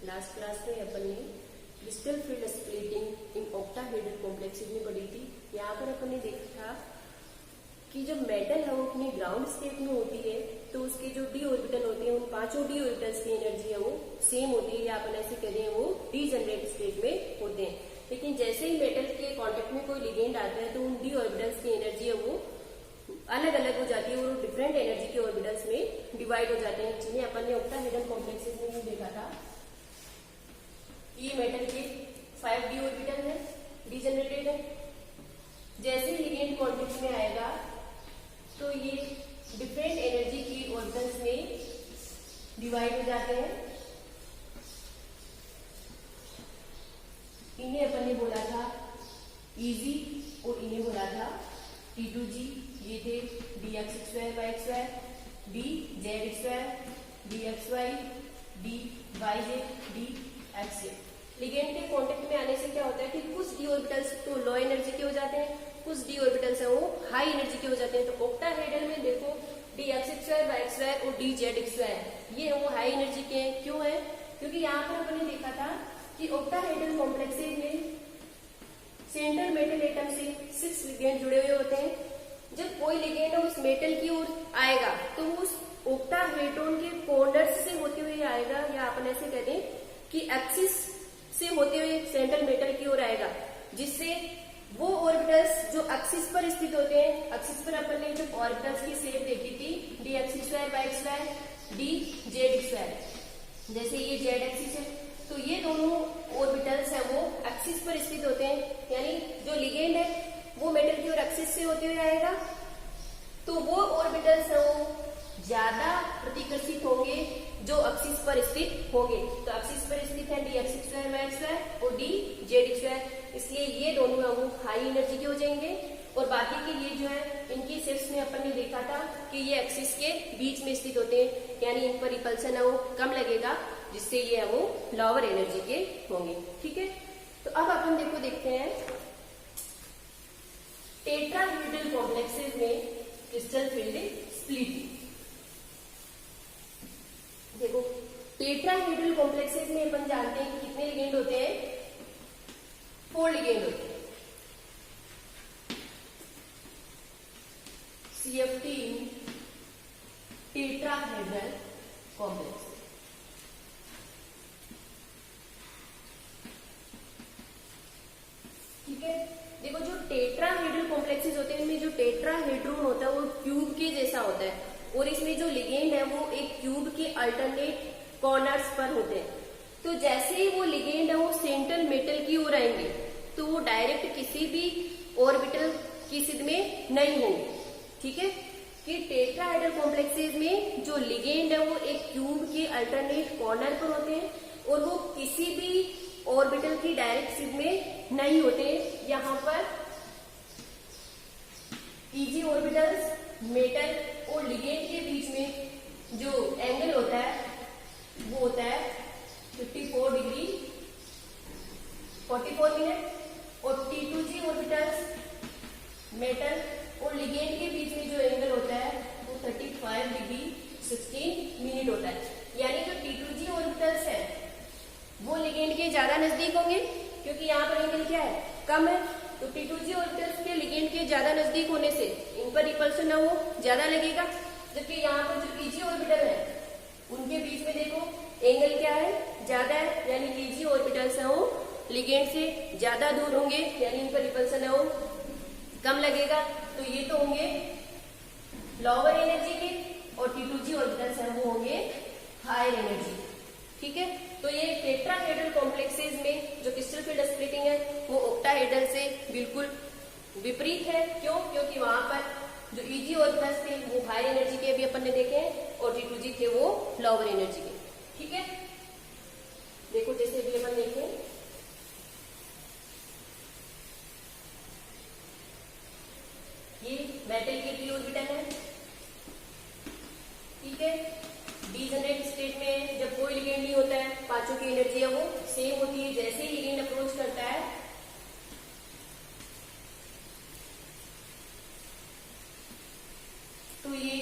Last class में अपन ने crystal field splitting in octahedral complexes में पढ़ी थी। यहाँ पर अपन ने देखा था कि जब मेटल है वो अपनी ग्राउंड स्टेट में होती है तो उसके जो डी ऑर्बिटल होते हैं उन पांचों डी ऑर्बिटल्स की एनर्जी है वो सेम होती है, या अपन ऐसे कह रहे हैं वो डीजनरेट स्टेट में होते हैं। लेकिन जैसे ही मेटल के कांटेक्ट में कोई लिगेंड आता है तो उन डी ऑर्बिटल्स की एनर्जी है वो अलग अलग हो जाती है और डिफरेंट एनर्जी के ऑर्बिटल्स में डिवाइड हो जाते हैं, जिन्हें अपन ने ऑक्टाहेड्रल कॉम्प्लेक्सेस में भी देखा था। ये मेटल के 5 डी ऑर्बिटल है, डीजनरेटेड है। जैसे ही लिगेंड कांटेक्ट में आएगा तो ये डिफरेंट एनर्जी की ऑर्बिटल्स में डिवाइड हो जाते हैं। इन्हें अपन ने बोला था इजी और इन्हें बोला था T2G। ये थे dx2 y2, dz2, dxy, dyz, dxz। Ligand के कांटेक्ट में आने से क्या होता है कि कुछ डी ऑर्बिटल्स तो लो एनर्जी के हो जाते हैं, कुछ डी ऑर्बिटल्स है वो हाई एनर्जी के हो जाते हैं। तो ऑक्टाहेड्रल में देखो dx2 y2 और dz2 ये है वो हाई एनर्जी के हैं। क्यों है? क्योंकि यहाँ पर अपन ने देखा था कि ऑक्टाहेड्रल कॉम्प्लेक्सेस में सेंट्रल मेटल एटम से 6 लिगेंड जुड़े हुए होते हैं। जब कोई लिगेंड उस मेटल की ओर आएगा तो वो उस ऑक्टाहेड्रॉन के कॉर्नर्स से होते हुए आएगा, या अपन ऐसे कहते हैं कि एक्सिस से होते हुए सेंट्रल मेटल की ओर आएगा, जिससे वो ऑर्बिटल्स जो एक्सिस पर स्थित होते हैं, एक्सिस पर अपन ने जो ऑर्बिटल्स की शेप देखी थी dx2 y2 dz2, जैसे ये z एक्सिस है तो ये दोनों ऑर्बिटल्स है वो एक्सिस पर स्थित होते हैं, यानी जो लिगेंड है वो मेटल की ओर एक्सिस से होते हुए आएगा तो वो ऑर्बिटल्स है वो ज्यादा प्रतिकर्षित होंगे जो एक्सिस पर स्थित होंगे। तो एक्सिस पर स्थित है dx2 y2 और dz2, इसलिए ये दोनों है वो हाई एनर्जी के हो जाएंगे। और बाकी के ये जो है इनकी शेप्स में अपन ने देखा था कि ये एक्सिस के बीच में स्थित होते हैं, यानी इन पर रिपल्सन है वो कम लगेगा, जिससे ये है वो लोअर एनर्जी के होंगे। ठीक है, तो अब अपन देखते हैं टेट्राहेड्रल कॉम्प्लेक्सेस में क्रिस्टल फील्ड स्प्लिटिंग। देखो टेट्राहेड्रल कॉम्प्लेक्सेस में अपन जानते हैं कि कितने लिगेंड होते हैं? 4 लिगेंड होते हैं। CFT tetrahedral complex. ठीक है, देखो जो टेट्राहेड्रल कॉम्प्लेक्सेस होते हैं इनमें जो टेट्राहेड्रॉन होता है वो क्यूब के जैसा होता है, और इसमें जो लिगेंड है वो एक क्यूब के अल्टरनेट कॉर्नर्स पर होते हैं। तो जैसे ही वो लिगेंड है वो सेंट्रल मेटल की ओर आएंगे तो वो डायरेक्ट किसी भी ऑर्बिटल की सिद्ध में नहीं होंगे। ठीक है, कि टेट्राहेड्रल कॉम्प्लेक्सेस में जो लिगेंड है वो एक क्यूब के अल्टरनेट कॉर्नर पर होते हैं और वो किसी भी ऑर्बिटल की डायरेक्ट सिद्ध में नहीं होते। यहाँ पर इजी ऑर्बिटल्स मेटल और लिगेंड के बीच में जो एंगल होता है वो होता है 54 डिग्री 44 मिनट, और T2G ऑर्बिटल्स मेटल और लिगेंड के बीच में जो एंगल होता है वो 35 डिग्री 16 मिनट होता है। यानी जो T2G ऑर्बिटल्स है वो लिगेंड के ज्यादा नजदीक होंगे, क्योंकि यहाँ पर एंगल क्या है? कम है। तो T2G ऑर्बिटल्स के लिगेंड के ज्यादा नजदीक होने से इन पर रिपल्सन है वो ज्यादा लगेगा, जबकि यहाँ पर जो PG ऑर्बिटल है उनके बीच में देखो एंगल क्या है? ज्यादा है, यानी PG ऑर्बिटल्स है वो लिगेंड से ज्यादा दूर होंगे, यानी इन पर रिपल्सन है वो कम लगेगा। तो ये तो होंगे लोअर एनर्जी के, और T2G ऑर्बिटल्स है वो होंगे हायर एनर्जी। ठीक है, तो ये टेट्राहेड्रल कॉम्प्लेक्सेस में जो क्रिस्टल फील्ड स्प्लिटिंग है वो ऑक्टाहेड्रल से बिल्कुल विपरीत है। क्यों? क्योंकि वहां पर जो इजी ऑर्बिटल्स थे वो हाई एनर्जी के भी अपन ने देखे हैं, और T2G थे वो लोअर एनर्जी के। ठीक है, देखो जैसे भी अपन देखें ये मेटल के पी ऑर्बिटल है। ठीक है, डीजनरेट स्टेट में जब कोई लिगेंड नहीं होता है पांचों की एनर्जी है वो सेम होती है। जैसे ही लिगेंड अप्रोच करता है तो ये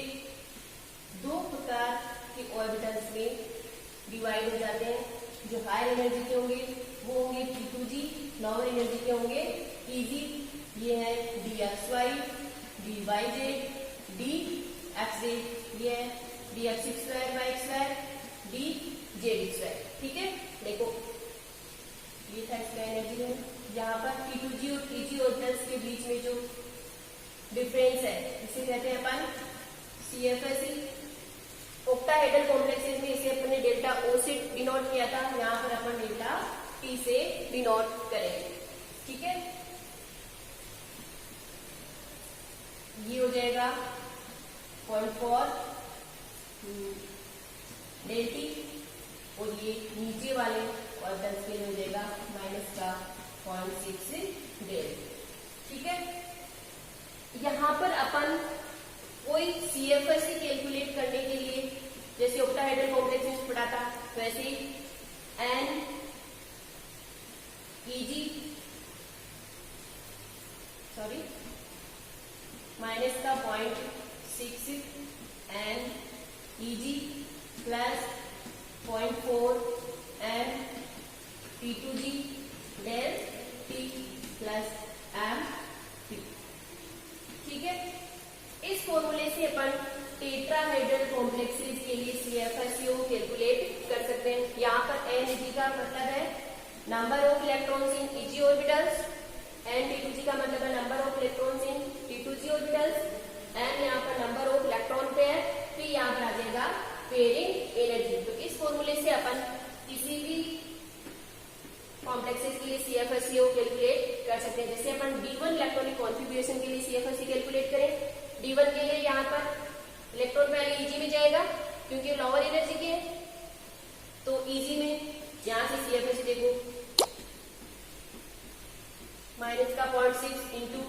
2 प्रकार के ऑर्बिटल्स में डिवाइड हो जाते हैं। जो हायर एनर्जी के होंगे वो होंगे T2G, लोअर एनर्जी के होंगे Eg। ये है dxy, dyj, dxj, ये है dx2y2, dz2। ठीक है, देखो ये था इसका एनर्जी है। यहाँ पर T2G और Tg ऑर्बिटल्स के बीच में जो डिफरेंस है इसे कहते हैं अपन CFSE। ऑक्टाहेड्रल कॉम्प्लेक्सेस में इसे अपने डेल्टा O से डिनोट किया था, यहाँ पर अपन डेल्टा T से डिनोट करेंगे। ठीक है, ये हो जाएगा 0.4 डेल टी, और ये नीचे वाले ऑर्बिटल्स के लिए हो जाएगा -0.6 डेल। ठीक है, यहाँ पर अपन कोई CFSE कैलकुलेट करने के लिए जैसे ऑक्टाहेड्रल कॉम्प्लेक्स में पढ़ा था वैसे ही n Eg sorry -0.6 n Eg plus 0.4 n T2G del T plus m T। ठीक है, इस फॉर्मूले से अपन टेट्राहेड्रल कॉम्प्लेक्सेस के लिए CFSE को कैलकुलेट कर सकते हैं। यहाँ पर N का मतलब है number of electrons in Eg orbitals, and T2G का मतलब है number of electrons in T2G orbitals, and यहाँ पर नंबर ऑफ इलेक्ट्रॉन पेयर, फिर यहाँ पर आ जाएगा पेयरिंग एनर्जी। तो इस फॉर्मूले से अपन किसी भी कॉम्प्लेक्सेस के लिए CFSE को कैलकुलेट कर सकते हैं। जैसे अपन D1 इलेक्ट्रॉनिक कॉन्फ़िगरेशन के लिए CFSE कैलकुलेट करें, D1 के लिए यहाँ पर इलेक्ट्रॉन पहले Eg में जाएगा क्योंकि लोअर एनर्जी के है, तो Eg में यहाँ से CFSE देखो -0.6 इंटू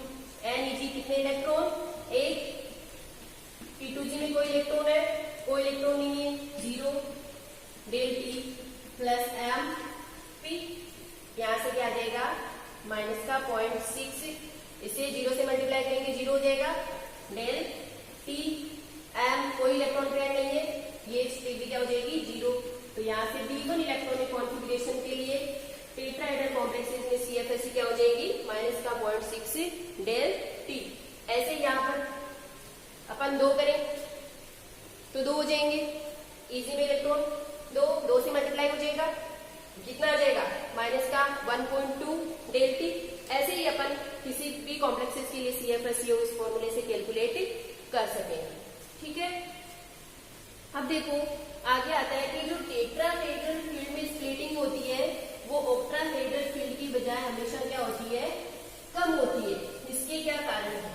NEG कितने इलेक्ट्रॉन, एक। T2G में कोई इलेक्ट्रॉन है, कोई इलेक्ट्रॉन नहीं है, 0 del T plus M P. यहाँ से क्या आ जाएगा -0.6, इसे 0 से मल्टीप्लाई करेंगे 0 हो जाएगा, डेल T एम, कोई इलेक्ट्रॉन पेयर नहीं है, ये स्टेट क्या हो जाएगी 0। तो यहाँ से D1 इलेक्ट्रॉनिक कॉन्फ़िगरेशन के लिए टेट्राहेड्रल कॉम्प्लेक्सेस में CFSE क्या हो जाएगी -0.6 डेल T। ऐसे यहाँ पर अपन 2 करें तो 2 हो जाएंगे, Eg में इलेक्ट्रॉन 2 से मल्टीप्लाई हो जाएगा, कितना आ जाएगा -1.2 डेल T। ऐसे ही अपन किसी भी कॉम्प्लेक्सेस के लिए CFSE इस फॉर्मूले से कैलकुलेट कर सकेंगे। ठीक है, अब देखो आगे आता है कि जो टेट्राहेड्रल फील्ड में स्प्लिटिंग होती है वो ऑक्टाहेड्रल फील्ड की बजाय हमेशा क्या होती है, कम होती है। इसके क्या कारण है?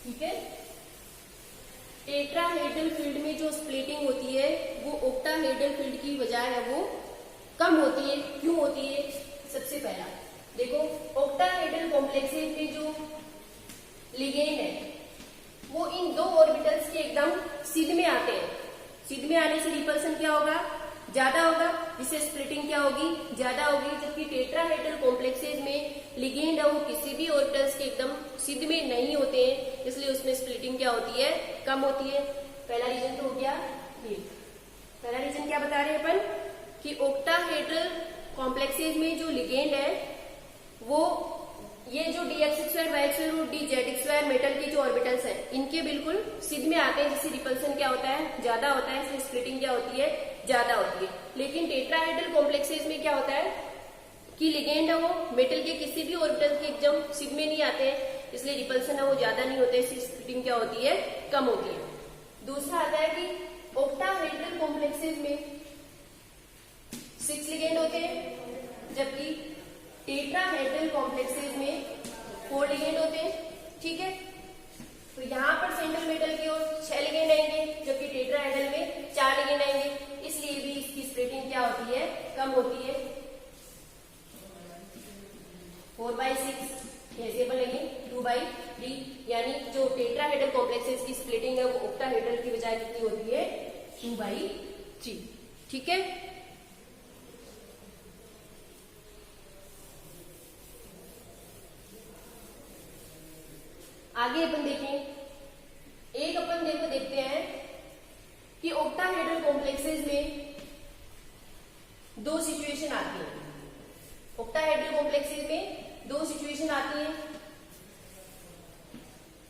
ठीक है, टेट्राहेड्रल फील्ड में जो स्प्लिटिंग होती है वो ऑक्टाहेड्रल फील्ड की बजाय है वो कम होती है। क्यों होती है? सबसे पहला देखो ऑक्टाहेड्रल कॉम्प्लेक्सेस में जो लिगेंड है वो इन 2 ऑर्बिटल्स के एकदम सीध में आते हैं। सीध में आने से रिपल्सन क्या होगा, ज्यादा होगा, जिससे स्प्लिटिंग क्या होगी, ज्यादा होगी। जबकि टेट्राहेड्रल कॉम्प्लेक्सेस में लिगेंड है वो किसी भी ऑर्बिटल्स के एकदम सीध में नहीं होते हैं, इसलिए उसमें स्प्लिटिंग क्या होती है, कम होती है। पहला रीजन तो हो गया ये। पहला रीजन क्या बता रहे हैं अपन कि ऑक्टाहेड्रल कॉम्प्लेक्सेस में जो लिगेंड है वो ये जो dx2 y2 और dz2 मेटल के जो ऑर्बिटल्स हैं इनके बिल्कुल सीध में आते हैं, जिससे रिपल्सन क्या होता है, ज्यादा होता है, इसलिए स्प्लिटिंग क्या होती है, ज्यादा होती है। लेकिन टेट्राहेड्रल कॉम्प्लेक्सेस में क्या होता है कि लिगेंड है वो मेटल के किसी भी ऑर्बिटल के एकदम सीध में नहीं आते हैं, इसलिए रिपल्सन है वो ज्यादा नहीं होता है, इसलिए स्प्लिटिंग क्या होती है, कम होती है। दूसरा आता है कि ऑक्टाहेड्रल कॉम्प्लेक्सेस में 6 लिगेंड होते हैं, जबकि टेट्राहेड्रल कॉम्प्लेक्सेस में 4 लिगेंड होते हैं। ठीक है, तो यहाँ पर सेंट्रल मेटल की ओर 6 लिगेंड आएंगे, जबकि टेट्राहेड्रल में 4 लिगेंड आएंगे, इसलिए भी इसकी स्प्लिटिंग क्या होती है, कम होती है। 4/6 कैसे बनेंगे 2/3, यानी जो टेट्राहेड्रल कॉम्प्लेक्सेस की स्प्लिटिंग है वो ऑक्टाहेड्रल की बजाय कितनी होती है, 2/3। ठीक है, आगे अपन देखें, एक अपन देखते हैं कि ऑक्टाहेड्रल कॉम्प्लेक्सेस में दो सिचुएशन आती है। ऑक्टाहेड्रल कॉम्प्लेक्सेस में दो सिचुएशन आती है।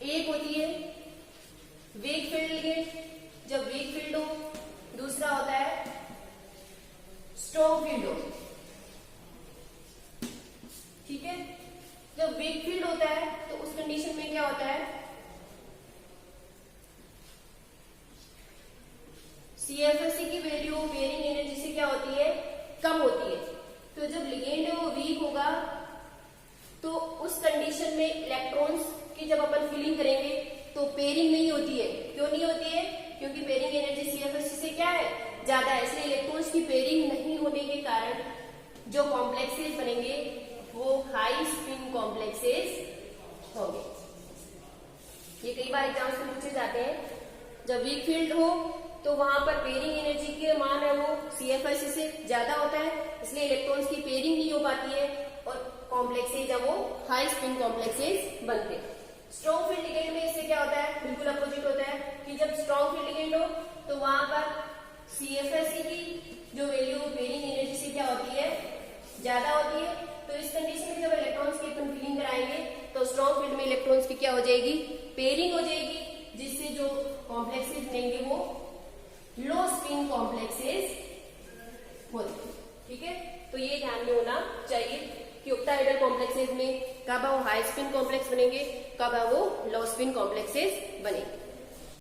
एक होती है वीक फील्ड लिगेंड, जब वीक फील्ड हो, दूसरा होता है स्ट्रॉन्ग फील्ड हो। ठीक है, जब वीक फील्ड होता है तो उस कंडीशन में क्या होता है, सीएफएससी की वैल्यू पेयरिंग एनर्जी से क्या होती है, कम होती है। तो जब लिगेंड है वो वीक होगा तो उस कंडीशन में इलेक्ट्रॉन्स की जब अपन फिलिंग करेंगे तो पेयरिंग नहीं होती है। क्यों नहीं होती है, क्योंकि पेयरिंग एनर्जी सीएफएससी से क्या है, ज्यादा है। इसलिए इलेक्ट्रॉन्स की पेयरिंग नहीं होने के कारण जो कॉम्प्लेक्सेस बनेंगे वो हाई स्पिन कॉम्प्लेक्सेस होंगे। ये कई बार एग्जाम्स में पूछे जाते हैं। जब वीक फील्ड हो तो वहां पर पेयरिंग एनर्जी के मान है वो सीएफएससी से ज्यादा होता है, इसलिए इलेक्ट्रॉन्स की पेयरिंग नहीं हो पाती है और कॉम्प्लेक्सेज है वो हाई स्पिन कॉम्प्लेक्सेज बनते हैं। स्ट्रॉन्ग फील्ड लिगेंड में इससे क्या होता है, बिल्कुल अपोजिट होता है कि जब स्ट्रॉन्ग फील्ड लिगेंड हो तो वहां पर सीएफएससी की जो वैल्यू पेयरिंग एनर्जी से क्या होती है, ज्यादा होती है। तो इस कंडीशन में जब इलेक्ट्रॉन्स की अपन फिलिंग कराएंगे तो स्ट्रॉन्ग फील्ड में इलेक्ट्रॉन्स की क्या हो जाएगी, पेयरिंग हो जाएगी, जिससे जो कॉम्प्लेक्सेज बनेंगे वो लो स्पिन कॉम्प्लेक्सेज होते हैं। ठीक है, तो ये ध्यान में होना चाहिए कि ऑक्टाहेड्रल कॉम्प्लेक्सेज में कब वो हाई स्पिन कॉम्प्लेक्स बनेंगे, कब वो लो स्पिन कॉम्प्लेक्सेज बनेंगे।